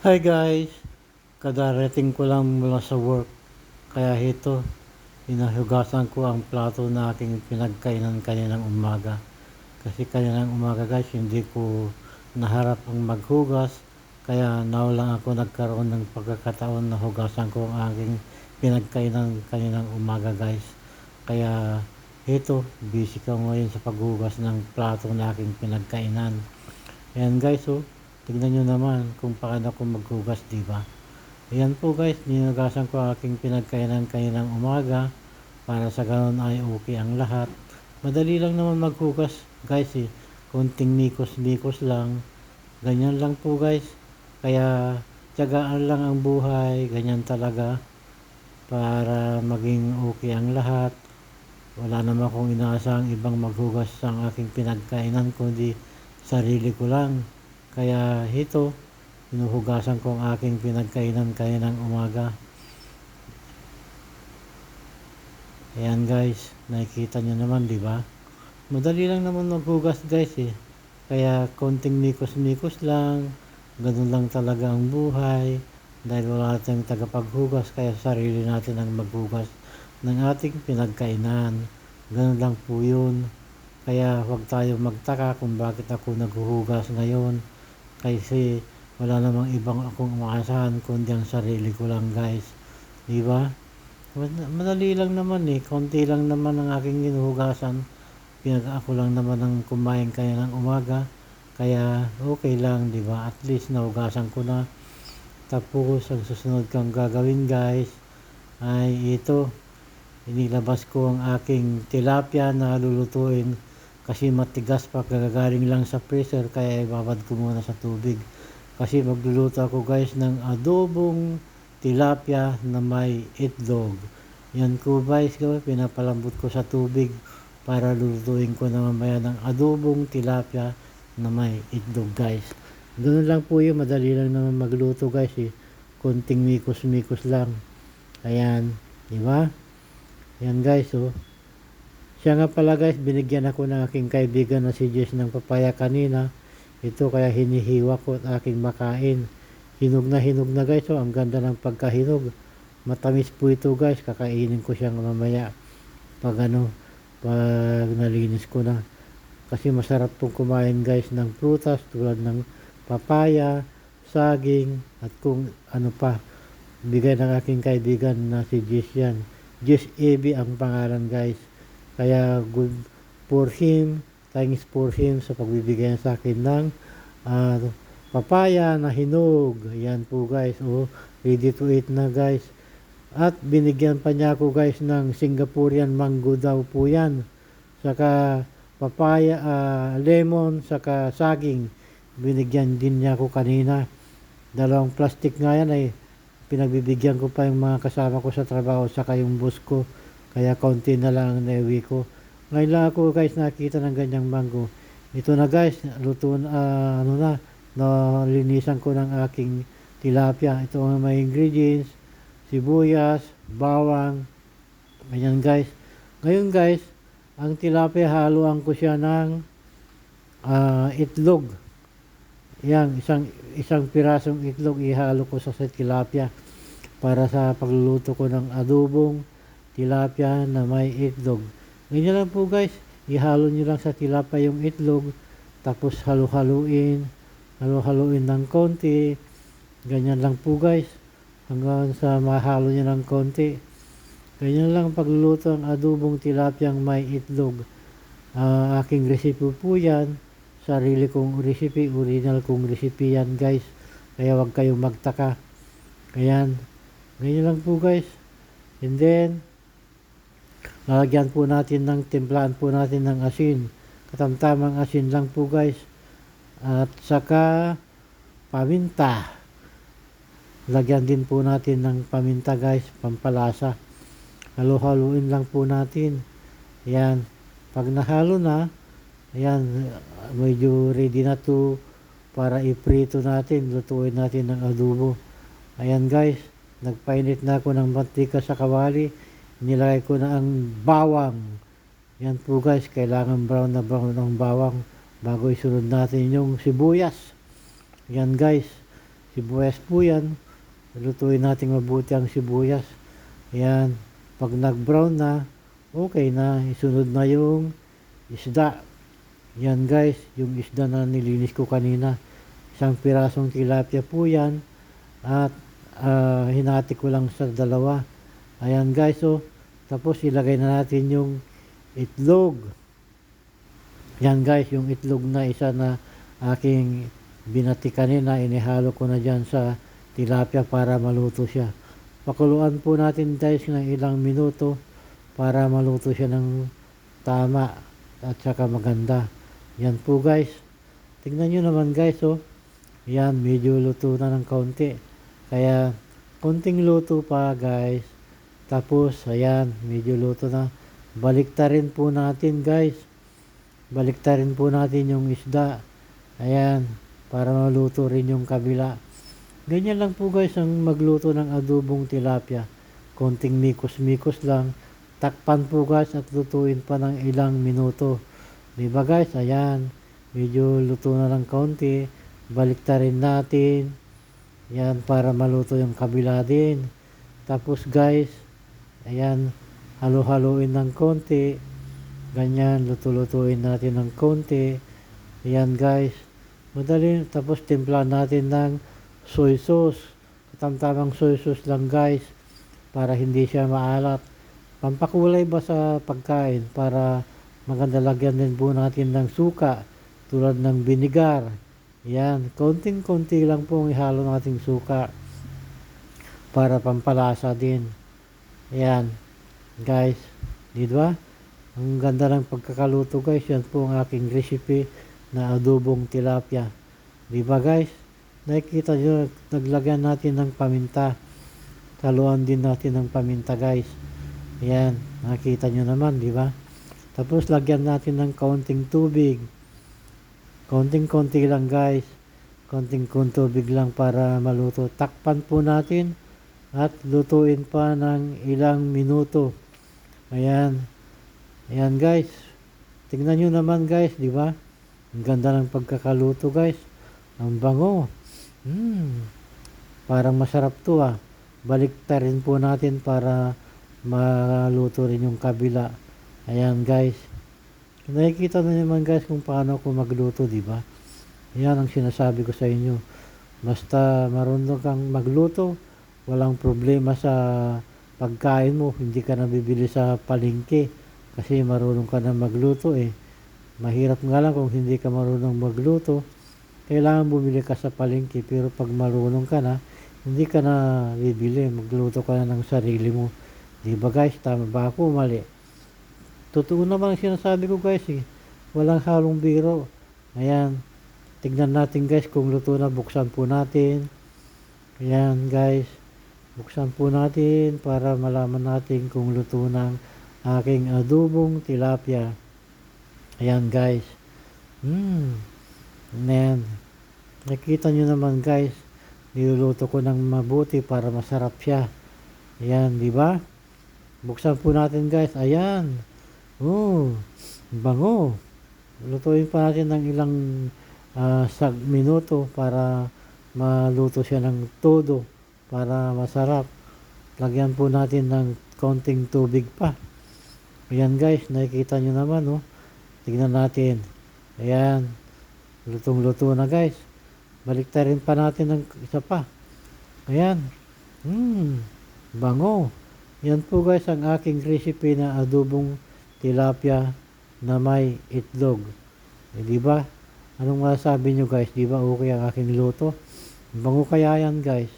Hi guys, kadarating ko lang mula sa work. Kaya ito, hinahugasan ko ang plato na aking pinagkainan kaninang umaga. Kasi kaninang umaga guys, hindi ko naharap ang maghugas. Kaya now lang ako nagkaroon ng pagkakataon na hugasan ko ang aking pinagkainan kaninang umaga guys. Kaya ito, busy ko ngayon sa paghugas ng plato na aking pinagkainan. Ayan guys, oh, tignan nyo naman kung paano ako maghugas, di ba? Ayan po guys, ninugasan ko aking pinagkainan kaninang umaga para sa ganon ay okay ang lahat. Madali lang naman maghugas guys eh. Konting mikos-mikos lang. Ganyan lang po guys. Kaya tiyagaan lang ang buhay. Ganyan talaga para maging okay ang lahat. Wala naman akong inaasahang ibang maghugas sa aking pinagkainan kundi sarili ko lang. Kaya ito, hinuhugasan ko ang aking pinagkainan kaninang umaga. Ayan guys, nakikita nyo naman, di ba? Madali lang naman maghugas guys eh. Kaya konting mikos-mikos lang, ganun lang talaga ang buhay. Dahil wala tayong tagapaghugas, kaya sarili natin ang maghugas ng ating pinagkainan. Ganun lang po yun. Kaya huwag tayo magtaka kung bakit ako naghuhugas ngayon. Kasi wala namang ibang akong umaasahan kundi ang sarili ko lang guys. Di ba? Madali lang naman eh. Konti lang naman ang aking ginuhugasan. Ako lang naman ang kumain kaya ng umaga. Kaya okay lang, di ba? At least nahugasan ko na. Tapos ang susunod kang gagawin guys ay ito. Inilabas ko ang aking tilapia na lulutuin kasi matigas pa kagagaling lang sa freezer kaya ibabad ko muna sa tubig. Kasi magluluto ako guys ng adobong tilapia na may itlog. Yan ko guys, pinapalambot ko sa tubig para lulutuin ko na mamaya ng adobong tilapia na may itlog guys. Ganun lang po yun, madali lang naman magluto guys eh. Konting mikos-mikos lang. Ayan, di ba? Ayan guys, oh. Siya nga pala guys, binigyan ako ng aking kaibigan na si Jess ng papaya kanina. Ito kaya hinihiwa ko at aking makain. Hinog na guys, oh. Ang ganda ng pagkahinog. Matamis po ito guys, kakainin ko siyang mamaya. Pag nalinis ko na. Kasi masarap pong kumain guys ng prutas tulad ng papaya, saging, at kung ano pa. Bigay ng aking kaibigan na si Jess yan. Jess AB ang pangalan guys. Kaya good for him, thanks for him sa pagbibigay sa akin ng papaya na hinog. Ayan po guys, oh, ready to eat na guys. At binigyan pa niya ako guys ng Singaporean mango daw po yan. Saka papaya, lemon, saka saging. Binigyan din niya ako kanina. Dalawang plastic nga yan ay pinagbibigyan ko pa yung mga kasama ko sa trabaho saka yung boss ko. Kaya konti na lang ang naiwi ko. Ngayon lang ako guys nakita ng ganyang mango. Ito na guys, luto na, nalinisan ko ng aking tilapia. Ito ang may ingredients, sibuyas, bawang, ganyan guys. Ngayon guys, ang tilapia haluan ko siya ng itlog. Yan, isang pirasong itlog ihalo ko sa tilapia para sa pagluluto ko ng adobong tilapia na may itlog. Ganyan lang po guys, ihalo nyo lang sa tilapia yung itlog, tapos halu-haluin ng konti. Ganyan lang po guys, hanggang sa mahalo nyo ng konti. Ganyan lang pagluluto ang adobong tilapiyang may itlog. Aking recipe po yan. Sarili kong recipe, original kong recipe yan guys. Kaya wag kayong magtaka. Ayan. Ganyan lang po guys. And then, lalagyan po natin timplaan po natin ng asin. Katamtamang asin lang po guys. At saka, paminta. Lagyan din po natin ng paminta guys, pampalasa. Halo-haluin lang po natin. Ayan. Pag nahalo na, ayan, medyo ready na to para iprito natin, lutuin natin ng adobo. Ayan guys, nagpainit na ako ng mantika sa kawali. Nilagay ko na ang bawang. Yan po guys, kailangan brown na brown ang bawang bago isunod natin yung sibuyas. Yan guys, Sibuyas po yan. Lutuin natin mabuti ang sibuyas. Ayan. Pag nag-brown na, okay na. Isunod na yung isda. Yan guys, yung isda na nilinis ko kanina. Isang pirasong tilapia po yan. At hinati ko lang sa dalawa. Ayan guys, oh. Tapos ilagay na natin yung itlog. Yan guys, yung itlog na isa na aking binati kanina, inihalo ko na dyan sa tilapia para maluto siya. Pakuluan po natin guys ng ilang minuto para maluto siya ng tama at saka maganda. Yan po guys. Tingnan nyo naman guys, oh. Yan, medyo luto na ng kaunti. Kaya, konting luto pa guys. Tapos, ayan, medyo luto na. Baliktarin po natin guys. Baliktarin po natin yung isda. Ayan, para maluto rin yung kabila. Ganyan lang po guys ang magluto ng adobong tilapia. Konting mikos-mikos lang. Takpan po guys at lutuin pa ng ilang minuto. Diba guys, ayan, medyo luto na ng kaunti. Baliktarin natin. Yan, para maluto yung kabila din. Tapos guys, ayan, halo-haloin ng konti. Ganyan, luto-lutuin natin ng konti. Ayan guys, madali. Tapos timpla natin ng soy sauce. Tamtamang soy sauce lang guys, para hindi siya maalat. Pampakulay ba sa pagkain, para maganda. Lagyan din po natin ng suka, tulad ng binigar. Yan, konting-konti lang po ihalo nating suka para pampalasa din. Ayan, guys, di ba? Ang ganda ng pagkakaluto guys. Yan po ang aking recipe na adobong tilapia. Di ba guys? Nakikita nyo, naglagyan natin ng paminta. Haluan din natin ng paminta guys. Ayan, nakikita nyo naman, di ba? Tapos lagyan natin ng kaunting tubig. Konting-konti lang guys. Konting tubig lang para maluto. Takpan po natin at lutuin pa ng ilang minuto. Ayan. Ayan guys. Tingnan nyo naman guys, di ba? Ang ganda ng pagkakaluto guys. Ang bango. Parang masarap to ah. Baliktarin po natin para maluto rin yung kabila. Ayan guys. Nakikita na naman guys kung paano ako magluto, di ba? Yan ang sinasabi ko sa inyo. Basta marunong kang magluto, walang problema sa pagkain mo. Hindi ka nabibili sa palengke kasi marunong ka na magluto eh. Mahirap nga lang kung hindi ka marunong magluto. Kailangan bumili ka sa palengke, pero pag marunong ka na, hindi ka na bibili. Magluto ka na ng sarili mo. Di ba guys? Tama ba ako? Mali. Totoo naman ang sinasabi ko guys eh. Walang halong biro. Ayan. Tignan natin guys kung luto na. Buksan po natin. Ayan guys. Buksan po natin para malaman natin kung luto ng aking adobong tilapia. Ayan guys. Ayan. Nakita nyo naman guys. Niluluto ko ng mabuti para masarap siya. Ayan, di ba? Buksan po natin guys. Ayan. Bango. Lutuin pa natin ng ilang minuto para maluto siya ng todo, para masarap. Lagyan po natin ng konting tubig pa. Ayan guys, nakikita nyo naman oh. Tignan natin. Ayan. Lutong-luto na guys. Baliktarin pa natin ng isa pa. Ayan. Bango. Yan po guys ang aking recipe na adobong tilapia na may itlog. Di ba? Anong masasabi nyo guys? Di ba okay ang aking luto? Bango kaya yan guys.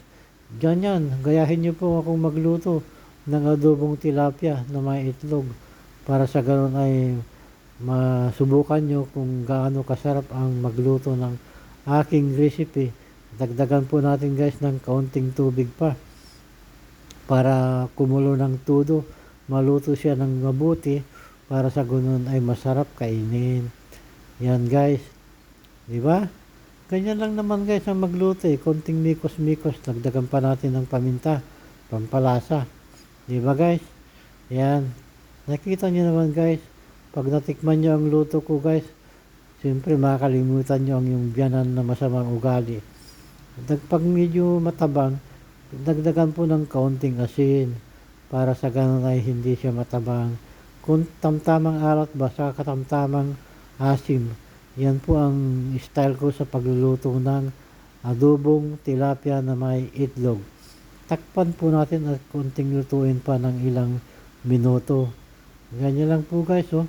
Diyan yan. Gayahin nyo po akong magluto ng adobong tilapia na may itlog. Para sa ganun ay masubukan nyo kung gaano kasarap ang magluto ng aking recipe. Dagdagan po natin guys ng kaunting tubig pa para kumulo ng todo. Maluto siya ng mabuti para sa ganun ay masarap kainin. Yan guys. Di ba? Ganyan lang naman guys ang magluto eh. Konting mikos-mikos. Dagdagan pa natin ng paminta. Pampalasa. Di ba guys? Yan. Nakita nyo naman guys. Pag natikman nyo ang luto ko guys, siyempre makakalimutan nyo ang yung biyanan na masamang ugali. Pag medyo matabang, dagdagan po ng kaunting asin para sa ganun ay hindi siya matabang. Kung tamtamang alat ba sa katamtamang asim, yan po ang style ko sa pagluluto ng adobong tilapia na may itlog. Takpan po natin at konting lutuin pa ng ilang minuto. Ganyan lang po guys, oh.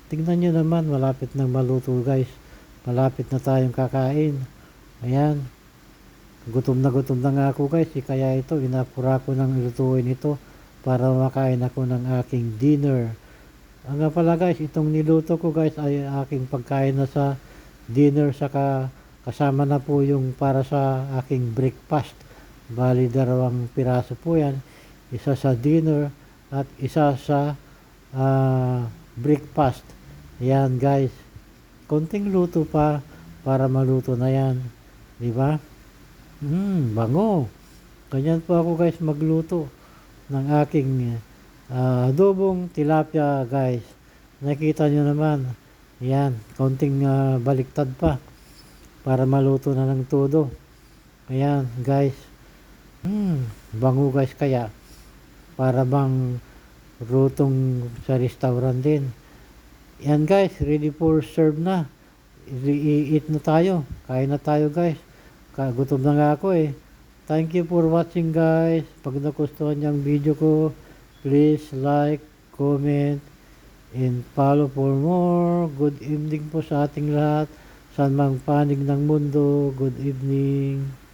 Tingnan nyo naman, malapit nang maluto guys. Malapit na tayong kakain. Ayan. Gutom na nga ako guys, kaya ito, inapura ko ng lutuin ito para makain ako ng aking dinner. Ang nga pala guys, itong niluto ko guys ay aking pagkain na sa dinner, saka kasama na po yung para sa aking breakfast. Bali 2 piraso po yan. Isa sa dinner at isa sa breakfast. Yan guys. Konting luto pa para maluto na yan. Di ba? Bango. Ganyan po ako guys magluto ng aking adobong tilapia guys. Nakita nyo naman. Yan. Konting baliktad pa para maluto na ng todo. Ayan guys. Bango guys kaya. Para bang rutong sa restaurant din. Yan guys, ready for serve na. I-eat na tayo. Kain na tayo guys. Gutom na nga ako eh. Thank you for watching guys. Pag nagustuhan niyo ang video ko, please like, comment, and follow for more. Good evening po sa ating lahat. Saan mang panig ng mundo. Good evening.